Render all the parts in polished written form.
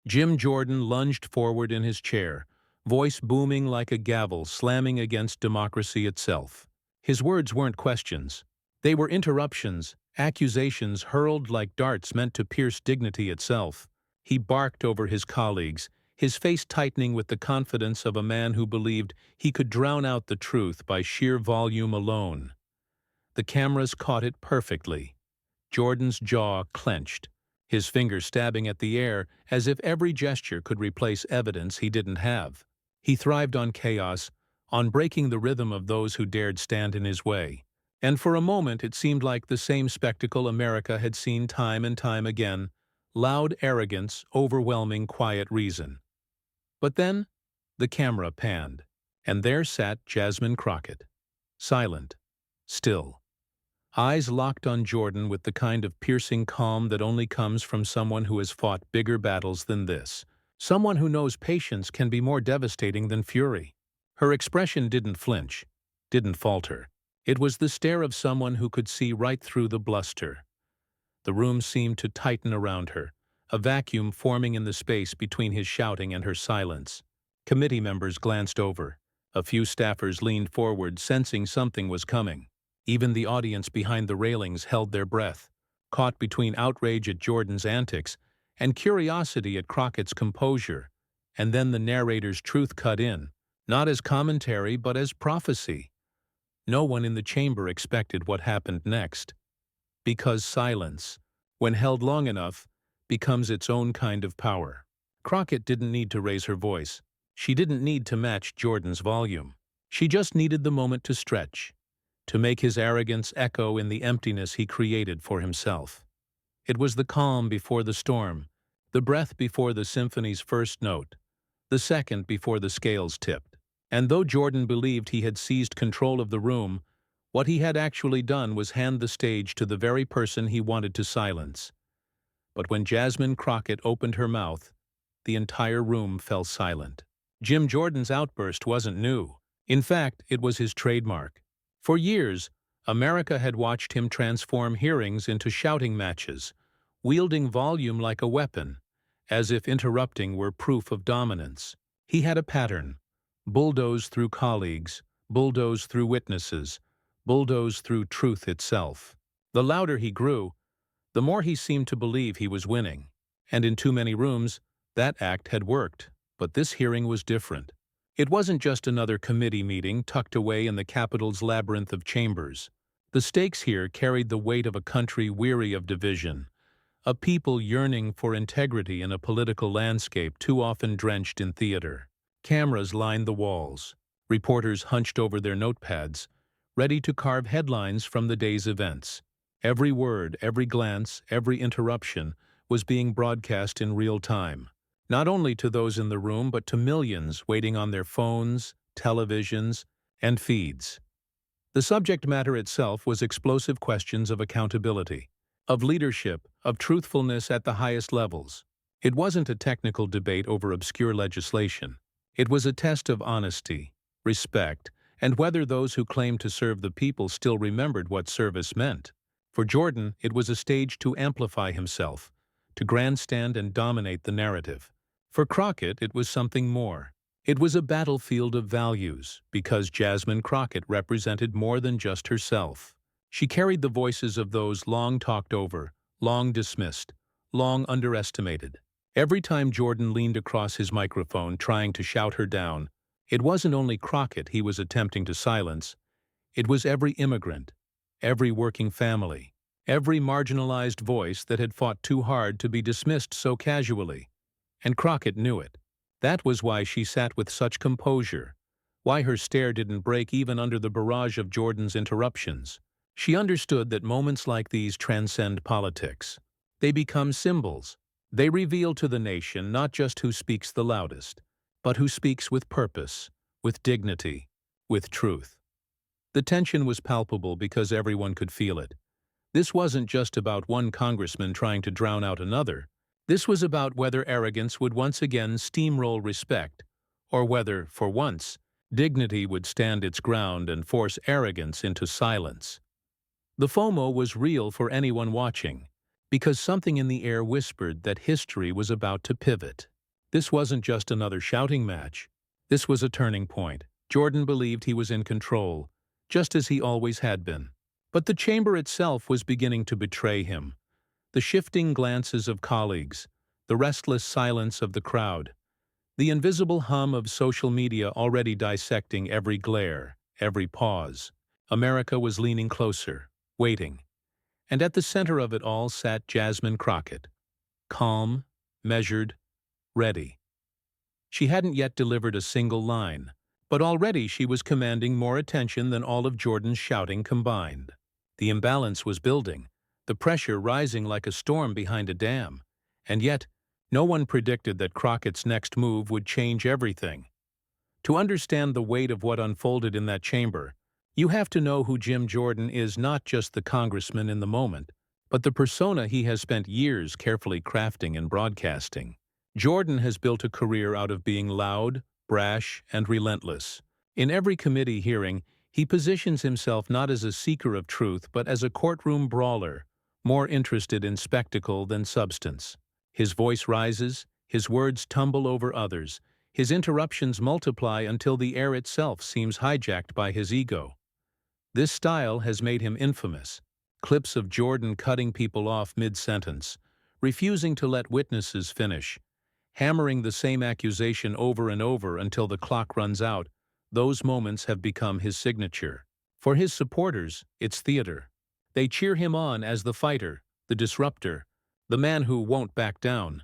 Jim Jordan lunged forward in his chair, voice booming like a gavel slamming against democracy itself. His words weren't questions. They were interruptions, accusations hurled like darts meant to pierce dignity itself. He barked over his colleagues, his face tightening with the confidence of a man who believed he could drown out the truth by sheer volume alone. The cameras caught it perfectly. Jordan's jaw clenched, his fingers stabbing at the air as if every gesture could replace evidence he didn't have. He thrived on chaos, on breaking the rhythm of those who dared stand in his way. And for a moment it seemed like the same spectacle America had seen time and time again: loud arrogance, overwhelming quiet reason. But then the camera panned, and there sat Jasmine Crockett, silent, still. Eyes locked on Jordan with the kind of piercing calm that only comes from someone who has fought bigger battles than this. Someone who knows patience can be more devastating than fury. Her expression didn't flinch, didn't falter. It was the stare of someone who could see right through the bluster. The room seemed to tighten around her, a vacuum forming in the space between his shouting and her silence. Committee members glanced over. A few staffers leaned forward, sensing something was coming. Even the audience behind the railings held their breath, caught between outrage at Jordan's antics and curiosity at Crockett's composure. And then the narrator's truth cut in, not as commentary but as prophecy. No one in the chamber expected what happened next. Because silence, when held long enough, becomes its own kind of power. Crockett didn't need to raise her voice. She didn't need to match Jordan's volume. She just needed the moment to stretch, to make his arrogance echo in the emptiness he created for himself. It was the calm before the storm, the breath before the symphony's first note, the second before the scales tipped. And though Jordan believed he had seized control of the room, what he had actually done was hand the stage to the very person he wanted to silence. But when Jasmine Crockett opened her mouth, the entire room fell silent. Jim Jordan's outburst wasn't new. In fact, it was his trademark. For years, America had watched him transform hearings into shouting matches, wielding volume like a weapon, as if interrupting were proof of dominance. He had a pattern: bulldoze through colleagues, bulldoze through witnesses, bulldoze through truth itself. The louder he grew, the more he seemed to believe he was winning. And in too many rooms, that act had worked. But this hearing was different. It wasn't just another committee meeting tucked away in the Capitol's labyrinth of chambers. The stakes here carried the weight of a country weary of division, a people yearning for integrity in a political landscape too often drenched in theater. Cameras lined the walls, reporters hunched over their notepads, ready to carve headlines from the day's events. Every word, every glance, every interruption was being broadcast in real time, not only to those in the room but to millions waiting on their phones, televisions, and feeds. The subject matter itself was explosive questions of accountability, of leadership, of truthfulness at the highest levels. It wasn't a technical debate over obscure legislation. It was a test of honesty, respect, and whether those who claimed to serve the people still remembered what service meant. For Jordan, it was a stage to amplify himself, to grandstand and dominate the narrative. For Crockett, it was something more. It was a battlefield of values, because Jasmine Crockett represented more than just herself. She carried the voices of those long talked over, long dismissed, long underestimated. Every time Jordan leaned across his microphone trying to shout her down, it wasn't only Crockett he was attempting to silence. It was every immigrant, every working family, every marginalized voice that had fought too hard to be dismissed so casually. And Crockett knew it. That was why she sat with such composure, why her stare didn't break even under the barrage of Jordan's interruptions. She understood that moments like these transcend politics. They become symbols. They reveal to the nation not just who speaks the loudest, but who speaks with purpose, with dignity, with truth. The tension was palpable because everyone could feel it. This wasn't just about one congressman trying to drown out another. This was about whether arrogance would once again steamroll respect, or whether, for once, dignity would stand its ground and force arrogance into silence. The FOMO was real for anyone watching. because something in the air whispered that history was about to pivot. This wasn't just another shouting match. This was a turning point. Jordan believed he was in control, just as he always had been. But the chamber itself was beginning to betray him. The shifting glances of colleagues, the restless silence of the crowd, the invisible hum of social media already dissecting every glare, every pause. America was leaning closer, waiting. And at the center of it all sat Jasmine Crockett, calm, measured, ready. She hadn't yet delivered a single line, but already she was commanding more attention than all of Jordan's shouting combined. The imbalance was building, the pressure rising like a storm behind a dam, and yet no one predicted that Crockett's next move would change everything. To understand the weight of what unfolded in that chamber, you have to know who Jim Jordan is, not just the congressman in the moment, but the persona he has spent years carefully crafting and broadcasting. Jordan has built a career out of being loud, brash, and relentless. In every committee hearing, he positions himself not as a seeker of truth but as a courtroom brawler, more interested in spectacle than substance. His voice rises, his words tumble over others, his interruptions multiply until the air itself seems hijacked by his ego. This style has made him infamous. Clips of Jordan cutting people off mid-sentence, refusing to let witnesses finish, hammering the same accusation over and over until the clock runs out, those moments have become his signature. For his supporters, it's theater. They cheer him on as the fighter, the disruptor, the man who won't back down.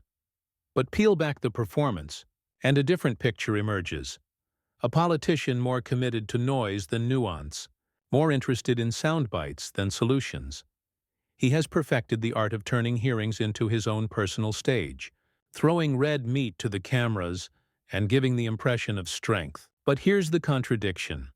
But peel back the performance, and a different picture emerges. A politician more committed to noise than nuance, more interested in sound bites than solutions. He has perfected the art of turning hearings into his own personal stage, throwing red meat to the cameras and giving the impression of strength. But here's the contradiction.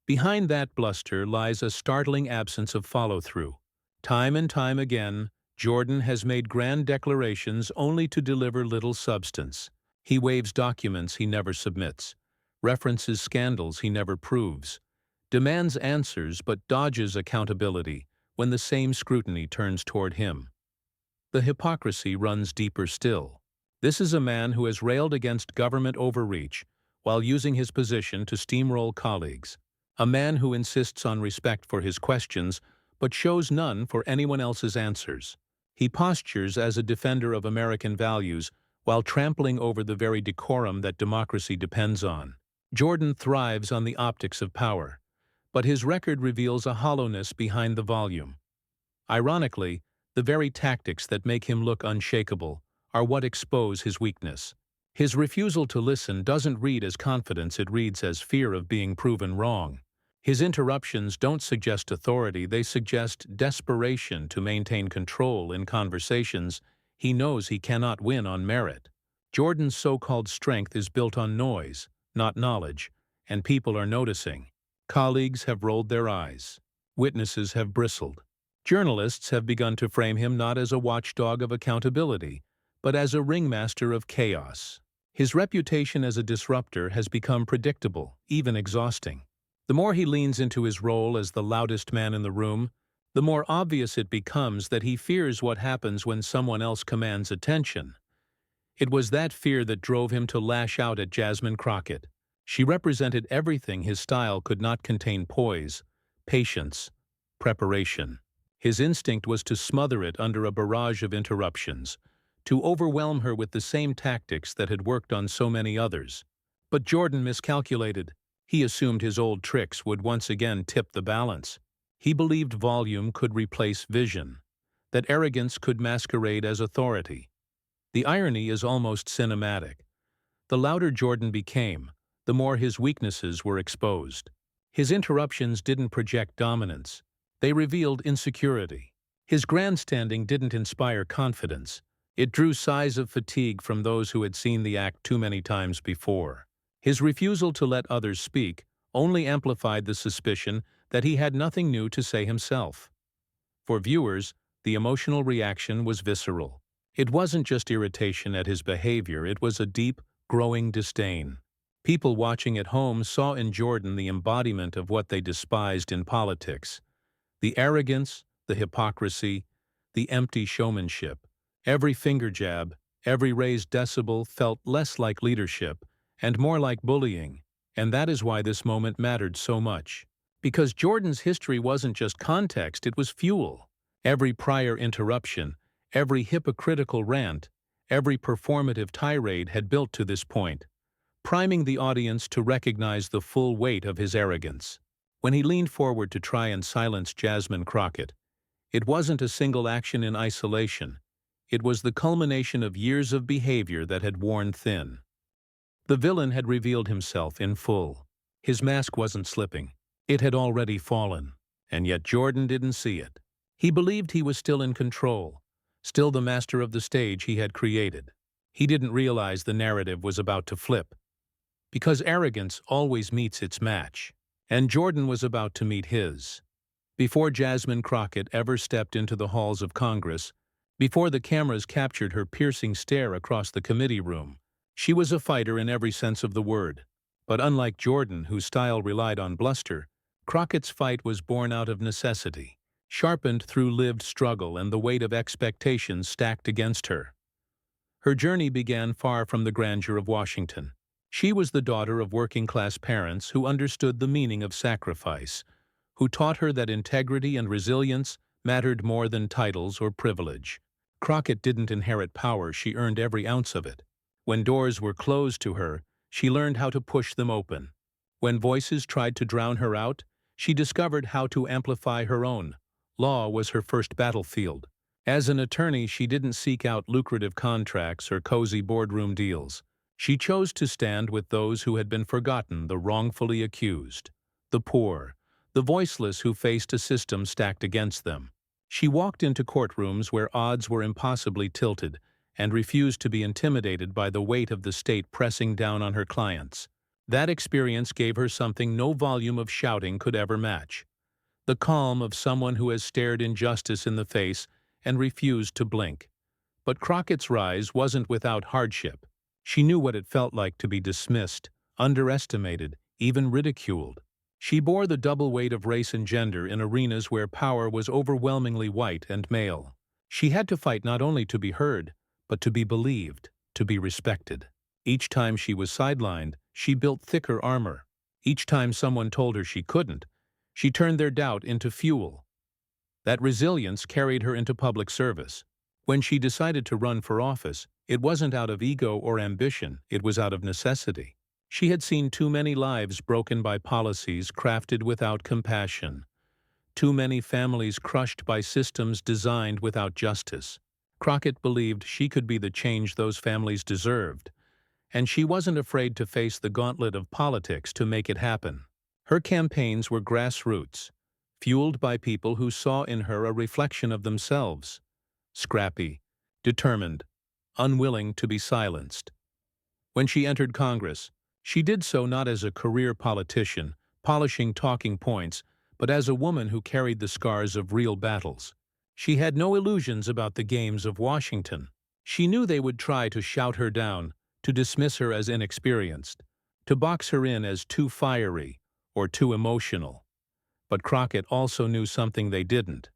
Behind that bluster lies a startling absence of follow-through. Time and time again, Jordan has made grand declarations only to deliver little substance. He waives documents he never submits, references scandals he never proves, demands answers but dodges accountability when the same scrutiny turns toward him. The hypocrisy runs deeper still. This is a man who has railed against government overreach while using his position to steamroll colleagues. A man who insists on respect for his questions but shows none for anyone else's answers. He postures as a defender of American values while trampling over the very decorum that democracy depends on. Jordan thrives on the optics of power, but his record reveals a hollowness behind the volume. Ironically, the very tactics that make him look unshakable are what expose his weakness. His refusal to listen doesn't read as confidence, it reads as fear of being proven wrong. His interruptions don't suggest authority, they suggest desperation to maintain control in conversations he knows he cannot win on merit. Jordan's so-called strength is built on noise, not knowledge, and people are noticing. Colleagues have rolled their eyes. Witnesses have bristled. Journalists have begun to frame him not as a watchdog of accountability, but as a ringmaster of chaos. His reputation as a disruptor has become predictable, even exhausting. The more he leans into his role as the loudest man in the room, the more obvious it becomes that he fears what happens when someone else commands attention. It was that fear that drove him to lash out at Jasmine Crockett. She represented everything his style could not contain: poise, patience, preparation. His instinct was to smother it under a barrage of interruptions, to overwhelm her with the same tactics that had worked on so many others. But Jordan miscalculated. He assumed his old tricks would once again tip the balance. He believed volume could replace vision, that arrogance could masquerade as authority. The irony is almost cinematic. The louder Jordan became, the more his weaknesses were exposed. His interruptions didn't project dominance. They revealed insecurity. His grandstanding didn't inspire confidence. It drew sighs of fatigue from those who had seen the act too many times before. His refusal to let others speak only amplified the suspicion that he had nothing new to say himself. For viewers, the emotional reaction was visceral. It wasn't just irritation at his behavior, it was a deep, growing disdain. People watching at home saw in Jordan the embodiment of what they despised in politics: the arrogance, the hypocrisy, the empty showmanship. Every finger jab, every raised decibel felt less like leadership and more like bullying, and that is why this moment mattered so much. Because Jordan's history wasn't just context, it was fuel. Every prior interruption, every hypocritical rant, every performative tirade had built to this point, priming the audience to recognize the full weight of his arrogance. When he leaned forward to try and silence Jasmine Crockett, it wasn't a single action in isolation. It was the culmination of years of behavior that had worn thin. The villain had revealed himself in full. His mask wasn't slipping. It had already fallen, and yet Jordan didn't see it. He believed he was still in control, still the master of the stage he had created. He didn't realize the narrative was about to flip, because arrogance always meets its match, and Jordan was about to meet his. Before Jasmine Crockett ever stepped into the halls of Congress, before the cameras captured her piercing stare across the committee room, she was a fighter in every sense of the word. But unlike Jordan, whose style relied on bluster, Crockett's fight was born out of necessity, sharpened through lived struggle and the weight of expectations stacked against her. Her journey began far from the grandeur of Washington. She was the daughter of working-class parents who understood the meaning of sacrifice, who taught her that integrity and resilience mattered more than titles or privilege. Crockett didn't inherit power, she earned every ounce of it. When doors were closed to her, she learned how to push them open. When voices tried to drown her out, she discovered how to amplify her own. Law was her first battlefield. As an attorney, she didn't seek out lucrative contracts or cozy boardroom deals. She chose to stand with those who had been forgotten, the wrongfully accused, the poor, the voiceless who faced a system stacked against them. She walked into courtrooms where odds were impossibly tilted and refused to be intimidated by the weight of the state pressing down on her clients. That experience gave her something no volume of shouting could ever match: the calm of someone who has stared injustice in the face and refused to blink. But Crockett's rise wasn't without hardship. She knew what it felt like to be dismissed, underestimated, even ridiculed. She bore the double weight of race and gender in arenas where power was overwhelmingly white and male. She had to fight not only to be heard, but to be believed, to be respected. Each time she was sidelined, she built thicker armor. Each time someone told her she couldn't, she turned their doubt into fuel. That resilience carried her into public service. When she decided to run for office, it wasn't out of ego or ambition, it was out of necessity. She had seen too many lives broken by policies crafted without compassion, too many families crushed by systems designed without justice. Crockett believed she could be the change those families deserved, and she wasn't afraid to face the gauntlet of politics to make it happen. Her campaigns were grassroots, fueled by people who saw in her a reflection of themselves: scrappy, determined, unwilling to be silenced. When she entered Congress, she did so not as a career politician, polishing talking points, but as a woman who carried the scars of real battles. She had no illusions about the games of Washington. She knew they would try to shout her down, to dismiss her as inexperienced, to box her in as too fiery or too emotional. But Crockett also knew something they didn't.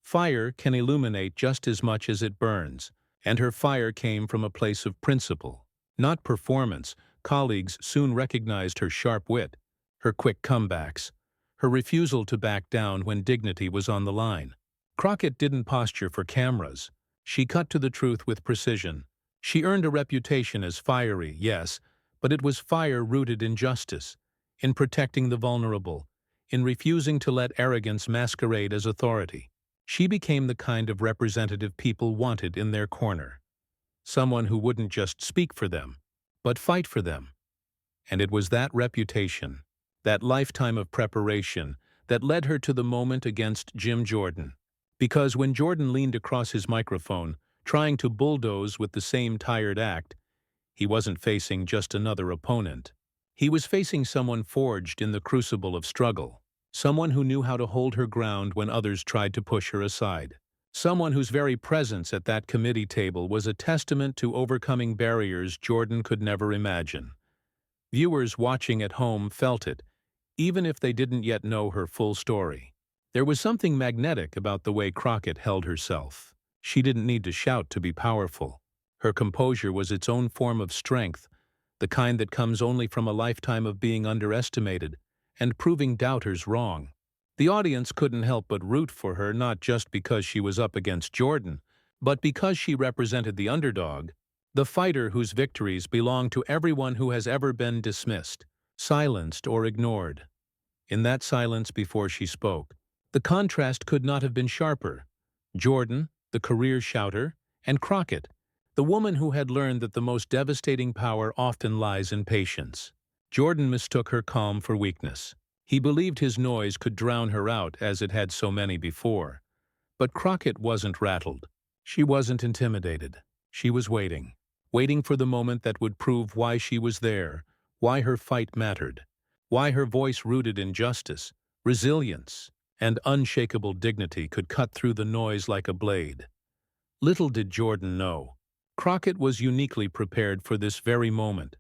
Fire can illuminate just as much as it burns, and her fire came from a place of principle, not performance. Colleagues soon recognized her sharp wit, her quick comebacks, her refusal to back down when dignity was on the line. Crockett didn't posture for cameras. She cut to the truth with precision. She earned a reputation as fiery, yes, but it was fire rooted in justice, in protecting the vulnerable, in refusing to let arrogance masquerade as authority. She became the kind of representative people wanted in their corner. Someone who wouldn't just speak for them, but fight for them. And it was that reputation, that lifetime of preparation, that led her to the moment against Jim Jordan. Because when Jordan leaned across his microphone, trying to bulldoze with the same tired act, he wasn't facing just another opponent. He was facing someone forged in the crucible of struggle, someone who knew how to hold her ground when others tried to push her aside, someone whose very presence at that committee table was a testament to overcoming barriers Jordan could never imagine. Viewers watching at home felt it, even if they didn't yet know her full story. There was something magnetic about the way Crockett held herself. She didn't need to shout to be powerful. Her composure was its own form of strength, the kind that comes only from a lifetime of being underestimated and proving doubters wrong. The audience couldn't help but root for her, not just because she was up against Jordan, but because she represented the underdog, the fighter whose victories belong to everyone who has ever been dismissed, silenced, or ignored. In that silence before she spoke, the contrast could not have been sharper. Jordan, the career shouter, and Crockett, the woman who had learned that the most devastating power often lies in patience. Jordan mistook her calm for weakness. He believed his noise could drown her out as it had so many before. But Crockett wasn't rattled. She wasn't intimidated. She was waiting. Waiting for the moment that would prove why she was there, why her fight mattered, why her voice rooted in justice, resilience, and unshakable dignity could cut through the noise like a blade. Little did Jordan know, Crockett was uniquely prepared for this very moment.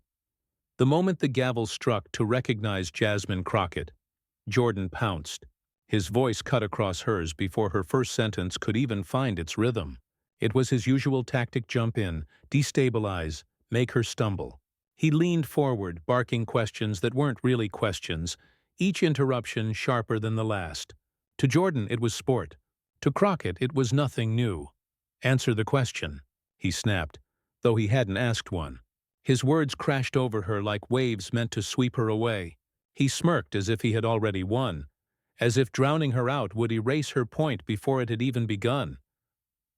The moment the gavel struck to recognize Jasmine Crockett, Jordan pounced. His voice cut across hers before her first sentence could even find its rhythm. It was his usual tactic: jump in, destabilize, make her stumble. He leaned forward, barking questions that weren't really questions, each interruption sharper than the last. To Jordan it was sport. To Crockett it was nothing new. Answer the question, he snapped, though he hadn't asked one. His words crashed over her like waves meant to sweep her away. He smirked as if he had already won, as if drowning her out would erase her point before it had even begun.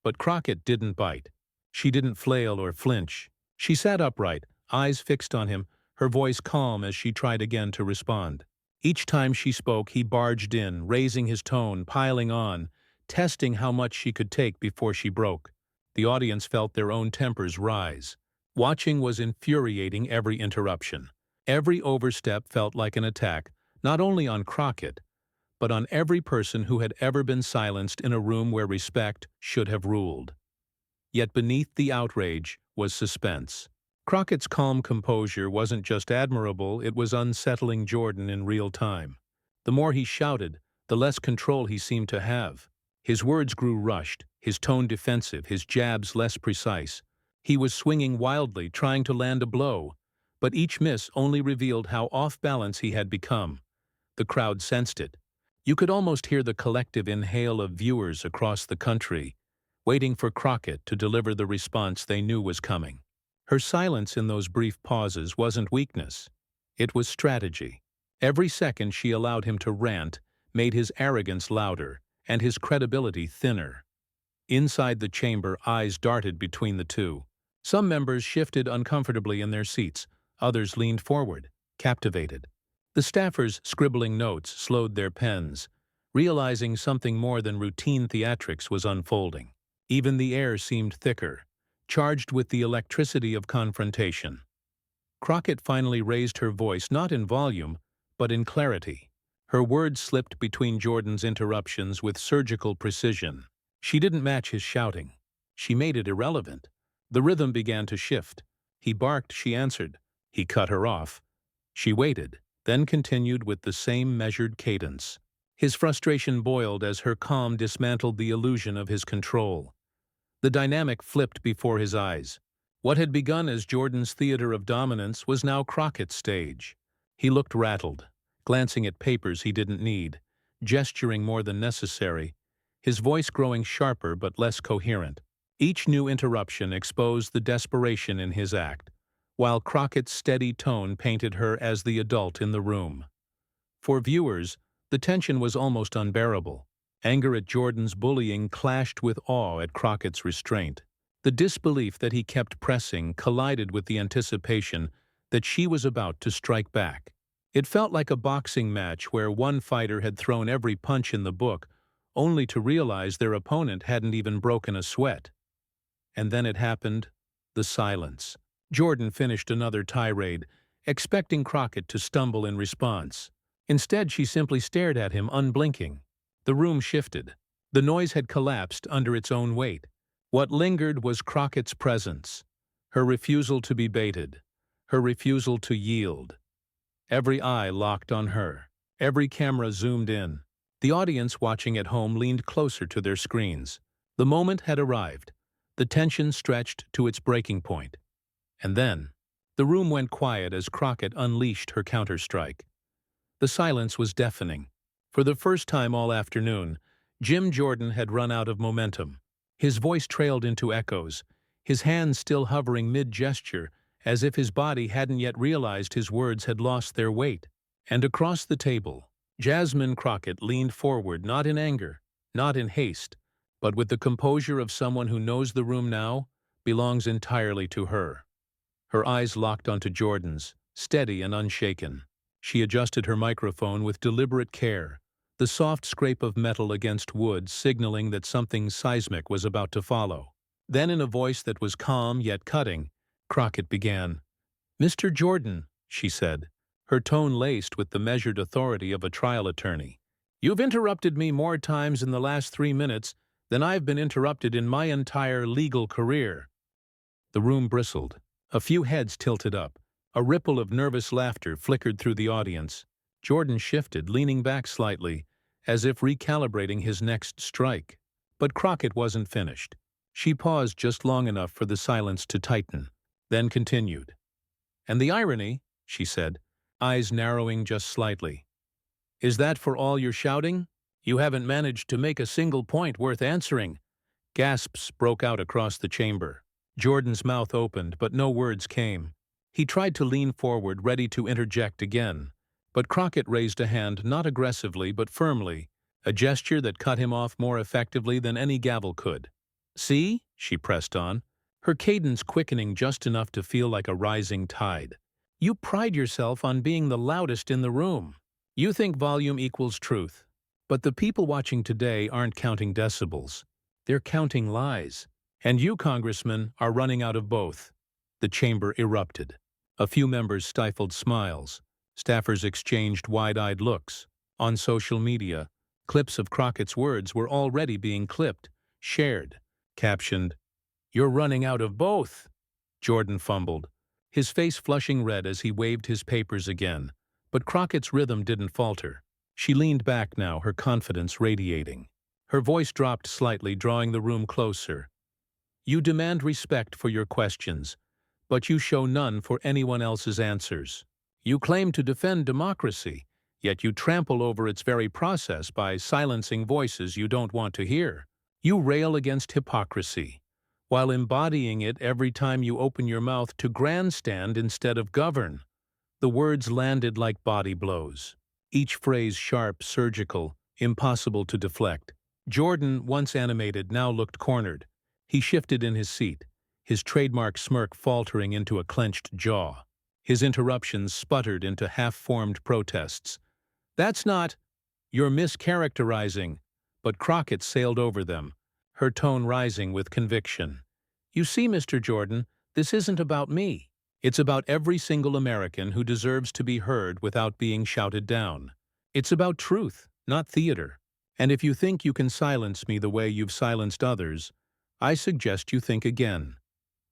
But Crockett didn't bite. She didn't flail or flinch. She sat upright, eyes fixed on him, her voice calm as she tried again to respond. Each time she spoke, he barged in, raising his tone, piling on, testing how much she could take before she broke. The audience felt their own tempers rise. Watching was infuriating every interruption. Every overstep felt like an attack, not only on Crockett, but on every person who had ever been silenced in a room where respect should have ruled. Yet beneath the outrage was suspense. Crockett's calm composure wasn't just admirable, it was unsettling Jordan in real time. The more he shouted, the less control he seemed to have. His words grew rushed, his tone defensive, his jabs less precise. He was swinging wildly, trying to land a blow, but each miss only revealed how off-balance he had become. The crowd sensed it. You could almost hear the collective inhale of viewers across the country, waiting for Crockett to deliver the response they knew was coming. Her silence in those brief pauses wasn't weakness. It was strategy. Every second she allowed him to rant made his arrogance louder and his credibility thinner. Inside the chamber, eyes darted between the two. Some members shifted uncomfortably in their seats, others leaned forward, captivated. The staffers scribbling notes slowed their pens, realizing something more than routine theatrics was unfolding. Even the air seemed thicker, charged with the electricity of confrontation. Crockett finally raised her voice not in volume, but in clarity. Her words slipped between Jordan's interruptions with surgical precision. She didn't match his shouting. She made it irrelevant. The rhythm began to shift. He barked, she answered. He cut her off. She waited, then continued with the same measured cadence. His frustration boiled as her calm dismantled the illusion of his control. The dynamic flipped before his eyes. What had begun as Jordan's theater of dominance was now Crockett's stage. He looked rattled, glancing at papers he didn't need, gesturing more than necessary, his voice growing sharper but less coherent. Each new interruption exposed the desperation in his act, while Crockett's steady tone painted her as the adult in the room. For viewers, the tension was almost unbearable. Anger at Jordan's bullying clashed with awe at Crockett's restraint. The disbelief that he kept pressing collided with the anticipation that she was about to strike back. It felt like a boxing match where one fighter had thrown every punch in the book, only to realize their opponent hadn't even broken a sweat. And then it happened, the silence. Jordan finished another tirade, expecting Crockett to stumble in response. Instead, she simply stared at him, unblinking. The room shifted. The noise had collapsed under its own weight. What lingered was Crockett's presence, her refusal to be baited, her refusal to yield. Every eye locked on her. Every camera zoomed in. The audience watching at home leaned closer to their screens. The moment had arrived. The tension stretched to its breaking point. And then, the room went quiet as Crockett unleashed her counterstrike. The silence was deafening. For the first time all afternoon, Jim Jordan had run out of momentum. His voice trailed into echoes, his hands still hovering mid-gesture, as if his body hadn't yet realized his words had lost their weight. And across the table, Jasmine Crockett leaned forward, not in anger, not in haste, but with the composure of someone who knows the room now belongs entirely to her. Her eyes locked onto Jordan's, steady and unshaken. She adjusted her microphone with deliberate care, the soft scrape of metal against wood signaling that something seismic was about to follow. Then, in a voice that was calm yet cutting, Crockett began. "Mr. Jordan," she said, her tone laced with the measured authority of a trial attorney, "you've interrupted me more times in the last 3 minutes than I've been interrupted in my entire legal career." The room bristled. A few heads tilted up. A ripple of nervous laughter flickered through the audience. Jordan shifted, leaning back slightly, as if recalibrating his next strike. But Crockett wasn't finished. She paused just long enough for the silence to tighten, then continued. "And the irony," she said, eyes narrowing just slightly, "is that for all your shouting, you haven't managed to make a single point worth answering." Gasps broke out across the chamber. Jordan's mouth opened, but no words came. He tried to lean forward, ready to interject again, but Crockett raised a hand not aggressively but firmly, a gesture that cut him off more effectively than any gavel could. "See?" she pressed on, her cadence quickening just enough to feel like a rising tide. "You pride yourself on being the loudest in the room. You think volume equals truth. But the people watching today aren't counting decibels. They're counting lies. And you, Congressman, are running out of both." The chamber erupted. A few members stifled smiles. Staffers exchanged wide-eyed looks. On social media, clips of Crockett's words were already being clipped, shared, captioned, "You're running out of both." Jordan fumbled, his face flushing red as he waved his papers again. But Crockett's rhythm didn't falter. She leaned back now, her confidence radiating. Her voice dropped slightly, drawing the room closer. "You demand respect for your questions, but you show none for anyone else's answers. You claim to defend democracy, yet you trample over its very process by silencing voices you don't want to hear. You rail against hypocrisy, while embodying it every time you open your mouth to grandstand instead of govern." The words landed like body blows, each phrase sharp, surgical, impossible to deflect. Jordan, once animated, now looked cornered. He shifted in his seat, his trademark smirk faltering into a clenched jaw. His interruptions sputtered into half-formed protests. "That's not—" "You're mischaracterizing." But Crockett sailed over them, her tone rising with conviction. "You see, Mr. Jordan, this isn't about me. It's about every single American who deserves to be heard without being shouted down. It's about truth, not theater. And if you think you can silence me the way you've silenced others, I suggest you think again."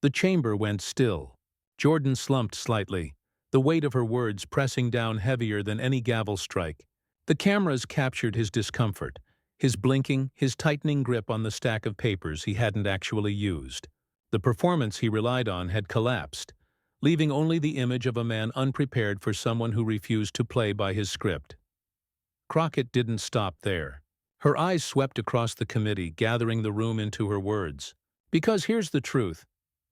The chamber went still. Jordan slumped slightly, the weight of her words pressing down heavier than any gavel strike. The cameras captured his discomfort, his blinking, his tightening grip on the stack of papers he hadn't actually used. The performance he relied on had collapsed, leaving only the image of a man unprepared for someone who refused to play by his script. Crockett didn't stop there. Her eyes swept across the committee, gathering the room into her words. "Because here's the truth.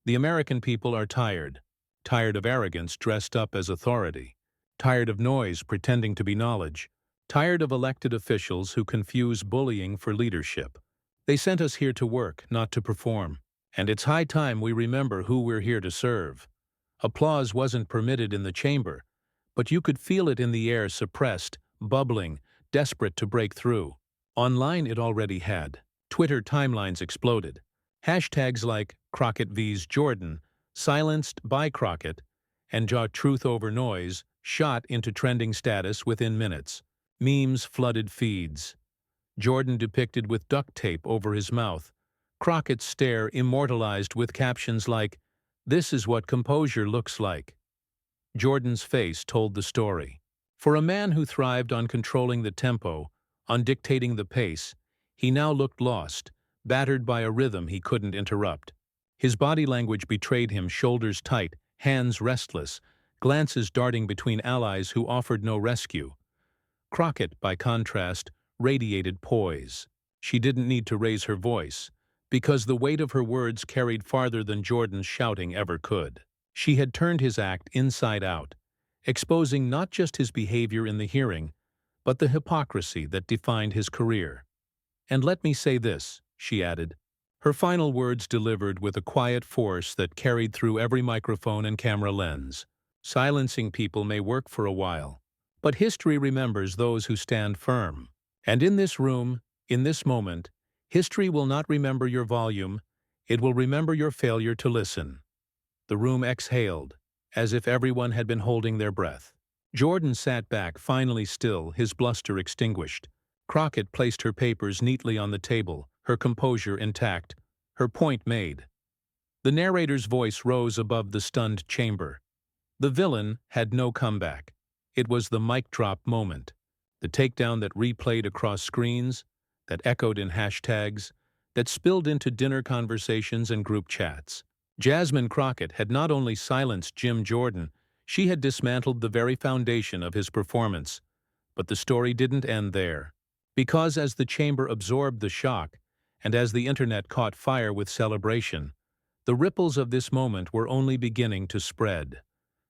The American people are tired. Tired of arrogance dressed up as authority. Tired of noise pretending to be knowledge. Tired of elected officials who confuse bullying for leadership. They sent us here to work, not to perform. And it's high time we remember who we're here to serve." Applause wasn't permitted in the chamber, but you could feel it in the air, suppressed, bubbling, desperate to break through. Online it already had. Twitter timelines exploded. Hashtags like Crockett vs. Jordan, silenced by Crockett, and Truth over Noise shot into trending status within minutes. Memes flooded feeds. Jordan depicted with duct tape over his mouth. Crockett's stare immortalized with captions like, "This is what composure looks like." Jordan's face told the story. For a man who thrived on controlling the tempo, on dictating the pace, he now looked lost, battered by a rhythm he couldn't interrupt. His body language betrayed him, shoulders tight, hands restless, glances darting between allies who offered no rescue. Crockett, by contrast, radiated poise. She didn't need to raise her voice, because the weight of her words carried farther than Jordan's shouting ever could. She had turned his act inside out, exposing not just his behavior in the hearing, but the hypocrisy that defined his career. "And let me say this," she added, her final words delivered with a quiet force that carried through every microphone and camera lens. "Silencing people may work for a while, but history remembers those who stand firm. And in this room, in this moment, history will not remember your volume, it will remember your failure to listen." The room exhaled, as if everyone had been holding their breath. Jordan sat back, finally still, his bluster extinguished. Crockett placed her papers neatly on the table, her composure intact, her point made. The narrator's voice rose above the stunned chamber. The villain had no comeback. It was the mic drop moment, the takedown that replayed across screens, that echoed in hashtags, that spilled into dinner conversations and group chats. Jasmine Crockett had not only silenced Jim Jordan, she had dismantled the very foundation of his performance. But the story didn't end there. Because as the chamber absorbed the shock, and as the internet caught fire with celebration, the ripples of this moment were only beginning to spread.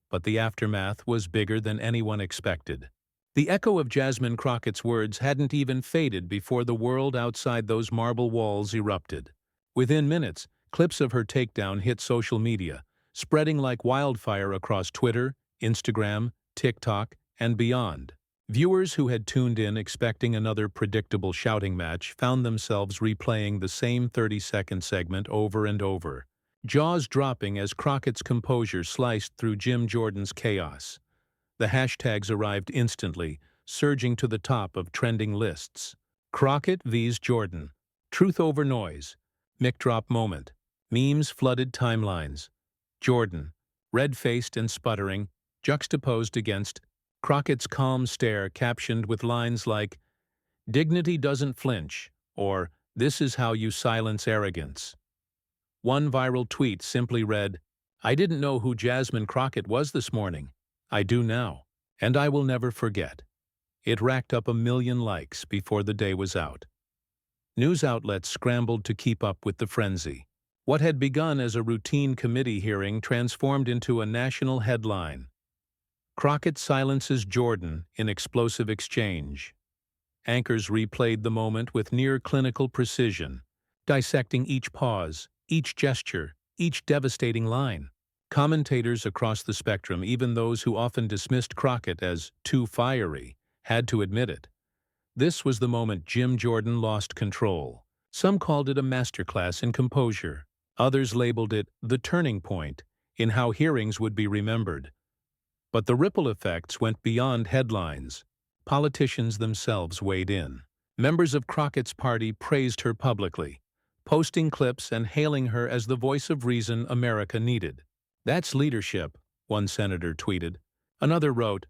But the aftermath was bigger than anyone expected. The echo of Jasmine Crockett's words hadn't even faded before the world outside those marble walls erupted. Within minutes, clips of her takedown hit social media, spreading like wildfire across Twitter, Instagram, TikTok, and beyond. Viewers who had tuned in expecting another predictable shouting match found themselves replaying the same 30-second segment over and over, jaws dropping as Crockett's composure sliced through Jim Jordan's chaos. The hashtags arrived instantly, surging to the top of trending lists. Crockett vs. Jordan. Truth over noise. Mic drop moment. Memes flooded timelines. Jordan, red-faced and sputtering, juxtaposed against Crockett's calm stare, captioned with lines like, "Dignity doesn't flinch," or "This is how you silence arrogance." One viral tweet simply read, "I didn't know who Jasmine Crockett was this morning. I do now, and I will never forget." It racked up 1 million likes before the day was out. News outlets scrambled to keep up with the frenzy. What had begun as a routine committee hearing transformed into a national headline. Crockett silences Jordan in explosive exchange. Anchors replayed the moment with near-clinical precision, dissecting each pause, each gesture, each devastating line. Commentators across the spectrum, even those who often dismissed Crockett as too fiery, had to admit it. This was the moment Jim Jordan lost control. Some called it a masterclass in composure. Others labeled it the turning point in how hearings would be remembered. But the ripple effects went beyond headlines. Politicians themselves weighed in. Members of Crockett's party praised her publicly, posting clips and hailing her as the voice of reason America needed. "That's leadership," one senator tweeted. Another wrote,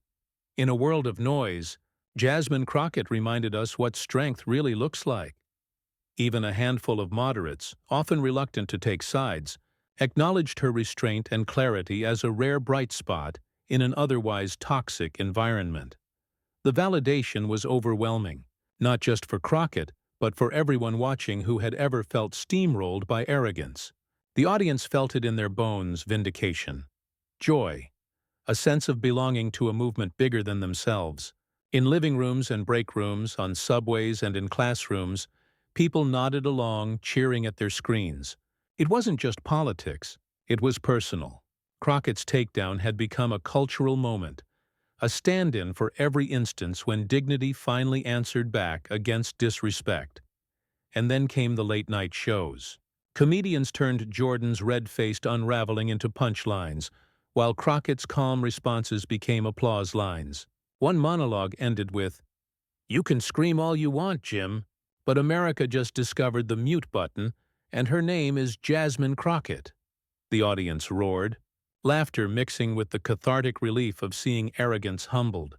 "In a world of noise, Jasmine Crockett reminded us what strength really looks like." Even a handful of moderates, often reluctant to take sides, acknowledged her restraint and clarity as a rare bright spot in an otherwise toxic environment. The validation was overwhelming, not just for Crockett, but for everyone watching who had ever felt steamrolled by arrogance. The audience felt it in their bones: vindication, joy, a sense of belonging to a movement bigger than themselves. In living rooms and break rooms, on subways and in classrooms, people nodded along, cheering at their screens. It wasn't just politics, it was personal. Crockett's takedown had become a cultural moment, a stand-in for every instance when dignity finally answered back against disrespect. And then came the late-night shows. Comedians turned Jordan's red-faced unraveling into punchlines, while Crockett's calm responses became applause lines. One monologue ended with, "You can scream all you want, Jim, but America just discovered the mute button, and her name is Jasmine Crockett." The audience roared, laughter mixing with the cathartic relief of seeing arrogance humbled.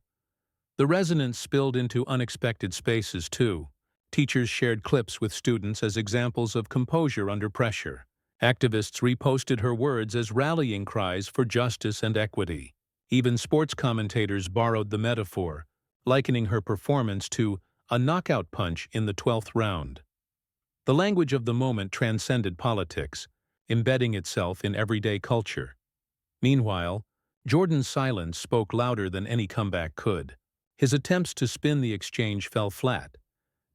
The resonance spilled into unexpected spaces, too. Teachers shared clips with students as examples of composure under pressure. Activists reposted her words as rallying cries for justice and equity. Even sports commentators borrowed the metaphor, likening her performance to a knockout punch in the 12th round. The language of the moment transcended politics, embedding itself in everyday culture. Meanwhile, Jordan's silence spoke louder than any comeback could. His attempts to spin the exchange fell flat,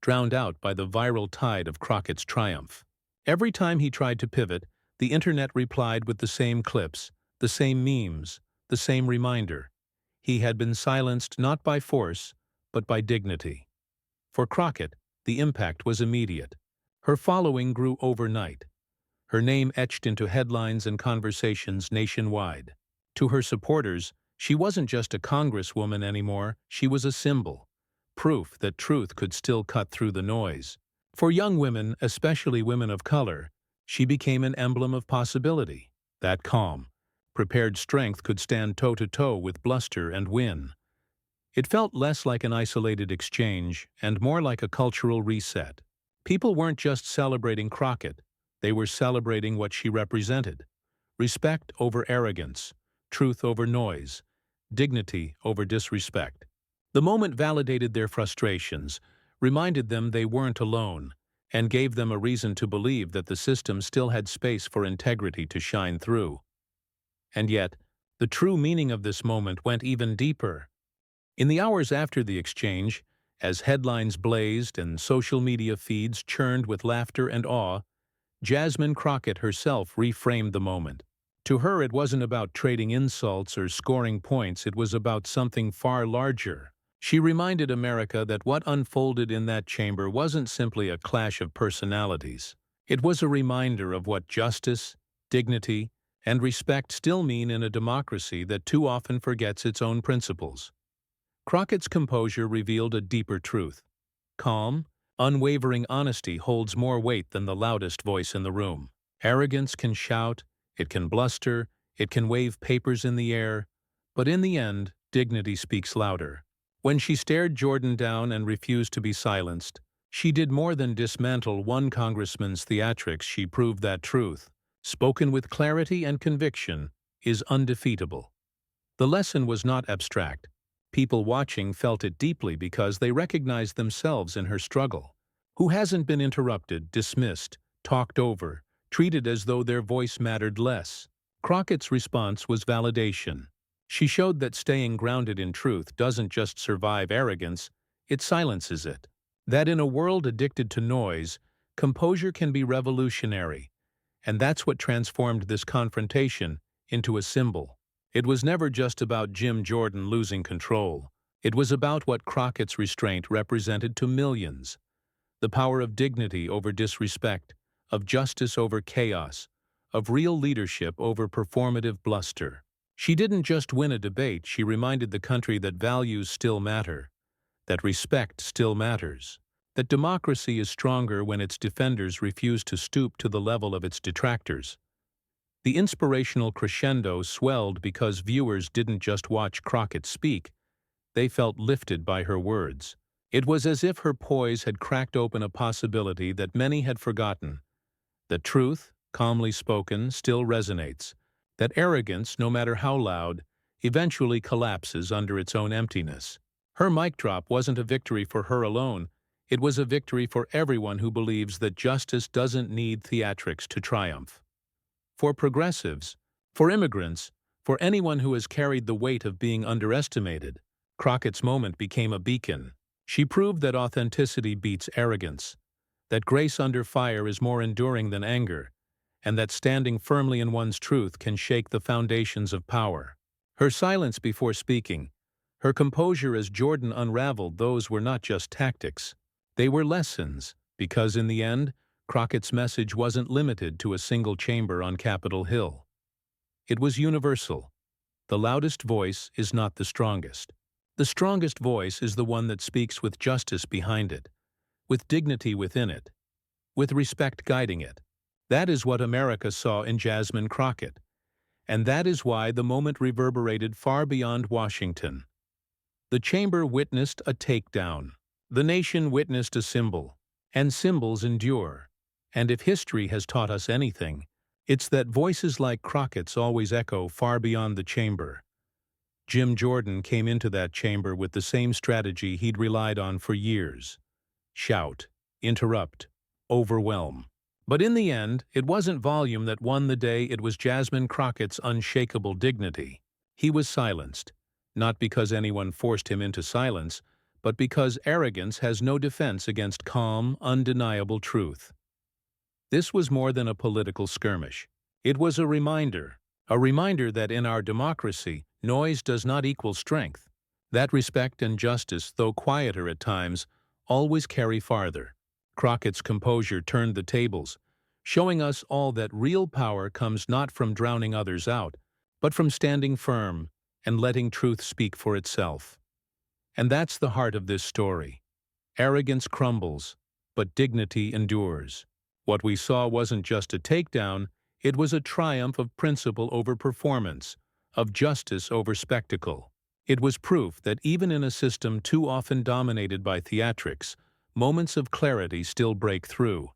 drowned out by the viral tide of Crockett's triumph. Every time he tried to pivot, the internet replied with the same clips, the same memes, the same reminder. He had been silenced not by force, but by dignity. For Crockett, the impact was immediate. Her following grew overnight, her name etched into headlines and conversations nationwide. To her supporters, she wasn't just a congresswoman anymore, she was a symbol, proof that truth could still cut through the noise. For young women, especially women of color, she became an emblem of possibility. That calm, prepared strength could stand toe-to-toe with bluster and win. It felt less like an isolated exchange and more like a cultural reset. People weren't just celebrating Crockett, they were celebrating what she represented. Respect over arrogance, truth over noise, dignity over disrespect. The moment validated their frustrations, reminded them they weren't alone, and gave them a reason to believe that the system still had space for integrity to shine through. And yet, the true meaning of this moment went even deeper. In the hours after the exchange, as headlines blazed and social media feeds churned with laughter and awe, Jasmine Crockett herself reframed the moment. To her, it wasn't about trading insults or scoring points, it was about something far larger. She reminded America that what unfolded in that chamber wasn't simply a clash of personalities. It was a reminder of what justice, dignity, and respect still mean in a democracy that too often forgets its own principles. Crockett's composure revealed a deeper truth. Calm, unwavering honesty holds more weight than the loudest voice in the room. Arrogance can shout, it can bluster, it can wave papers in the air, but in the end, dignity speaks louder. When she stared Jordan down and refused to be silenced, she did more than dismantle one congressman's theatrics. She proved that truth, spoken with clarity and conviction, is undefeatable. The lesson was not abstract. People watching felt it deeply because they recognized themselves in her struggle. Who hasn't been interrupted, dismissed, talked over, treated as though their voice mattered less? Crockett's response was validation. She showed that staying grounded in truth doesn't just survive arrogance, it silences it. That in a world addicted to noise, composure can be revolutionary. And that's what transformed this confrontation into a symbol. It was never just about Jim Jordan losing control. It was about what Crockett's restraint represented to millions. The power of dignity over disrespect, of justice over chaos, of real leadership over performative bluster. She didn't just win a debate, she reminded the country that values still matter, that respect still matters, that democracy is stronger when its defenders refuse to stoop to the level of its detractors. The inspirational crescendo swelled because viewers didn't just watch Crockett speak, they felt lifted by her words. It was as if her poise had cracked open a possibility that many had forgotten. That truth, calmly spoken, still resonates. That arrogance, no matter how loud, eventually collapses under its own emptiness. Her mic drop wasn't a victory for her alone, it was a victory for everyone who believes that justice doesn't need theatrics to triumph. For progressives, for immigrants, for anyone who has carried the weight of being underestimated, Crockett's moment became a beacon. She proved that authenticity beats arrogance, that grace under fire is more enduring than anger, and that standing firmly in one's truth can shake the foundations of power. Her silence before speaking, her composure as Jordan unraveled those were not just tactics. They were lessons, because in the end, Crockett's message wasn't limited to a single chamber on Capitol Hill. It was universal. The loudest voice is not the strongest. The strongest voice is the one that speaks with justice behind it, with dignity within it, with respect guiding it. That is what America saw in Jasmine Crockett, and that is why the moment reverberated far beyond Washington. The chamber witnessed a takedown. The nation witnessed a symbol, And symbols endure. And if history has taught us anything, it's that voices like Crockett's always echo far beyond the chamber. Jim Jordan came into that chamber with the same strategy he'd relied on for years: shout, interrupt, overwhelm. But in the end, it wasn't volume that won the day, it was Jasmine Crockett's unshakable dignity. He was silenced, not because anyone forced him into silence, but because arrogance has no defense against calm, undeniable truth. This was more than a political skirmish. It was a reminder that in our democracy, noise does not equal strength. That respect and justice, though quieter at times, always carry farther. Crockett's composure turned the tables, showing us all that real power comes not from drowning others out, but from standing firm and letting truth speak for itself. And that's the heart of this story. Arrogance crumbles, but dignity endures. What we saw wasn't just a takedown, it was a triumph of principle over performance, of justice over spectacle. It was proof that even in a system too often dominated by theatrics, moments of clarity still break through.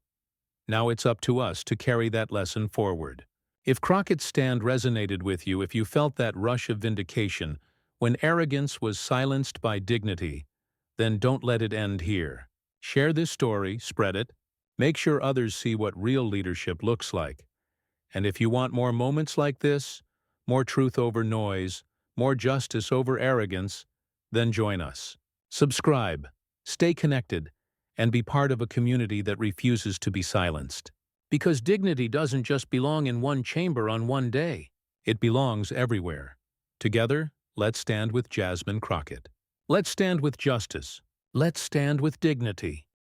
Now it's up to us to carry that lesson forward. If Crockett's stand resonated with you, if you felt that rush of vindication when arrogance was silenced by dignity, then don't let it end here. Share this story, spread it, make sure others see what real leadership looks like. And if you want more moments like this, more truth over noise, more justice over arrogance, then join us. Subscribe, stay connected, and be part of a community that refuses to be silenced. Because dignity doesn't just belong in one chamber on one day. It belongs everywhere. Together, let's stand with Jasmine Crockett. Let's stand with justice. Let's stand with dignity.